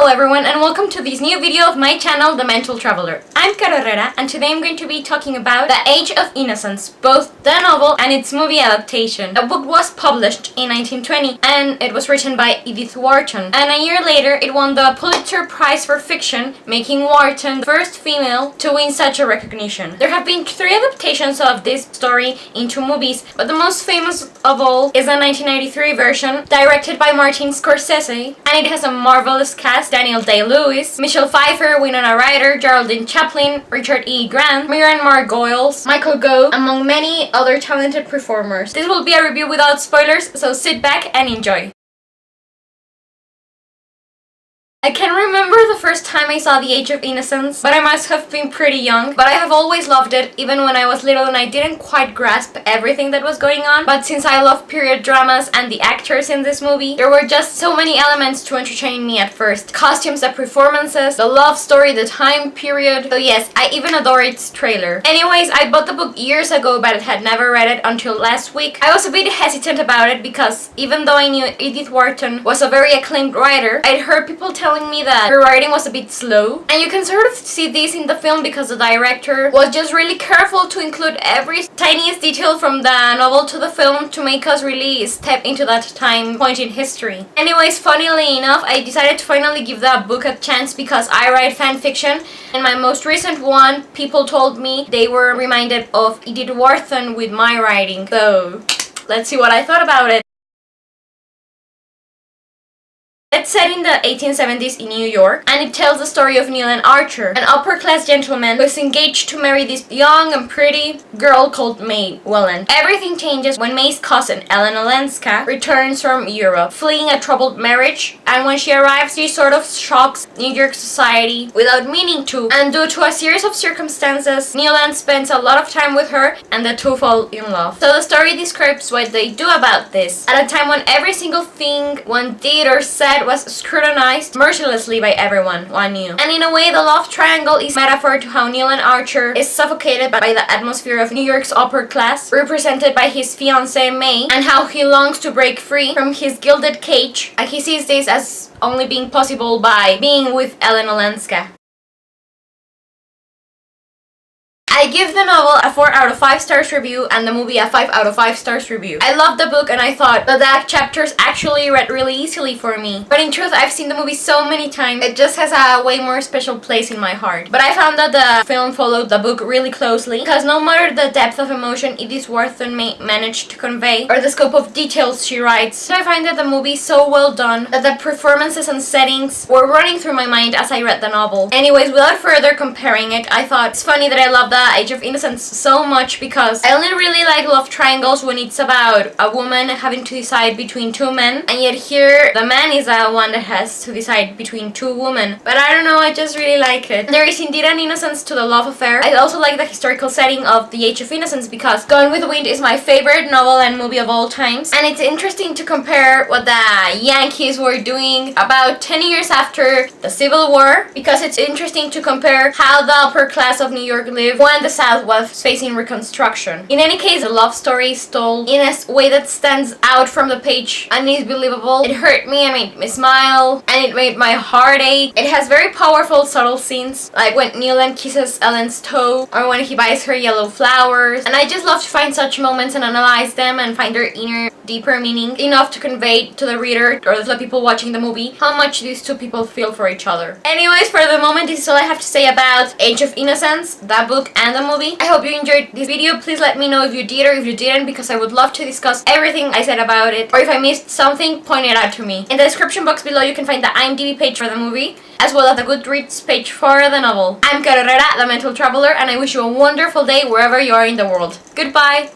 Hello everyone and welcome to this new video of my channel, The Mental Traveler. I'm Carolera and today I'm going to be talking about The Age of Innocence, both the novel and its movie adaptation. The book was published in 1920 and it was written by Edith Wharton, and a year later it won the Pulitzer Prize for Fiction, making Wharton the first female to win such a recognition. There have been 3 adaptations of this story into movies, but the most famous of all is the 1993 version directed by Martin Scorsese, and it has a marvelous cast: Daniel Day-Lewis, Michelle Pfeiffer, Winona Ryder, Geraldine Chaplin, Richard E. Grant, Miriam Margolyes, Michael Gough, among many other talented performers. This will be a review without spoilers, so sit back and enjoy. I can remember the first time I saw The Age of Innocence, but I must have been pretty young. But I have always loved it, even when I was little and I didn't quite grasp everything that was going on. But since I love period dramas and the actors in this movie, there were just so many elements to entertain me at first. Costumes, the performances, the love story, the time period. So yes, I even adore its trailer. Anyways, I bought the book years ago but had never read it until last week. I was a bit hesitant about it because even though I knew Edith Wharton was a very acclaimed writer, I'd heard people telling me that her writing was a bit slow, and you can sort of see this in the film because the director was just really careful to include every tiniest detail from the novel to the film to make us really step into that time point in history. Anyways, funnily enough, I decided to finally give that book a chance because I write fan fiction, and my most recent one, people told me they were reminded of Edith Wharton with my writing. So let's see what I thought about it. It's set in the 1870s in New York, and it tells the story of Neil and Archer, an upper-class gentleman who is engaged to marry this young and pretty girl called May Welland. Everything changes when May's cousin, Ellen Olenska, returns from Europe, fleeing a troubled marriage, and when she arrives, she sort of shocks New York society without meaning to, and due to a series of circumstances, Neil spends a lot of time with her, and the two fall in love. So the story describes what they do about this, at a time when every single thing one did or said was scrutinized mercilessly by everyone one knew. And in a way, the love triangle is a metaphor to how Neil and Archer is suffocated by the atmosphere of New York's upper class, represented by his fiancée May, and how he longs to break free from his gilded cage, and he sees this as only being possible by being with Ellen Olenska. I give the novel a 4 out of 5 stars review and the movie a 5 out of 5 stars review. I loved the book and I thought that the chapters actually read really easily for me. But in truth, I've seen the movie so many times, it just has a way more special place in my heart. But I found that the film followed the book really closely, because no matter the depth of emotion Edith Wharton may manage to convey, or the scope of details she writes, so I find that the movie is so well done that the performances and settings were running through my mind as I read the novel. Anyways, without further comparing it, I thought it's funny that I love the Age of Innocence so much because I only really like love triangles when it's about a woman having to decide between 2 men, and yet here the man is the one that has to decide between 2 women. But I don't know, I just really like it. There is indeed an innocence to the love affair. I also like the historical setting of The Age of Innocence because Gone with the Wind is my favorite novel and movie of all times, and it's interesting to compare what the Yankees were doing about 10 years after the Civil War, because it's interesting to compare how the upper class of New York lived when the South was facing Reconstruction. In any case, the love story is told in a way that stands out from the page and is believable. It hurt me and made me smile, and it made my heart ache. It has very powerful, subtle scenes, like when Neil kisses Ellen's toe, or when he buys her yellow flowers, and I just love to find such moments and analyze them and find their inner, deeper meaning, enough to convey to the reader or the people watching the movie how much these 2 people feel for each other. Anyways, for the moment, this is all I have to say about Age of Innocence, that book and the movie. I hope you enjoyed this video. Please let me know if you did or if you didn't, because I would love to discuss everything I said about it, or if I missed something, point it out to me. In the description box below you can find the IMDb page for the movie, as well as the Goodreads page for the novel. I'm Carolera, the Mental Traveler, and I wish you a wonderful day wherever you are in the world. Goodbye!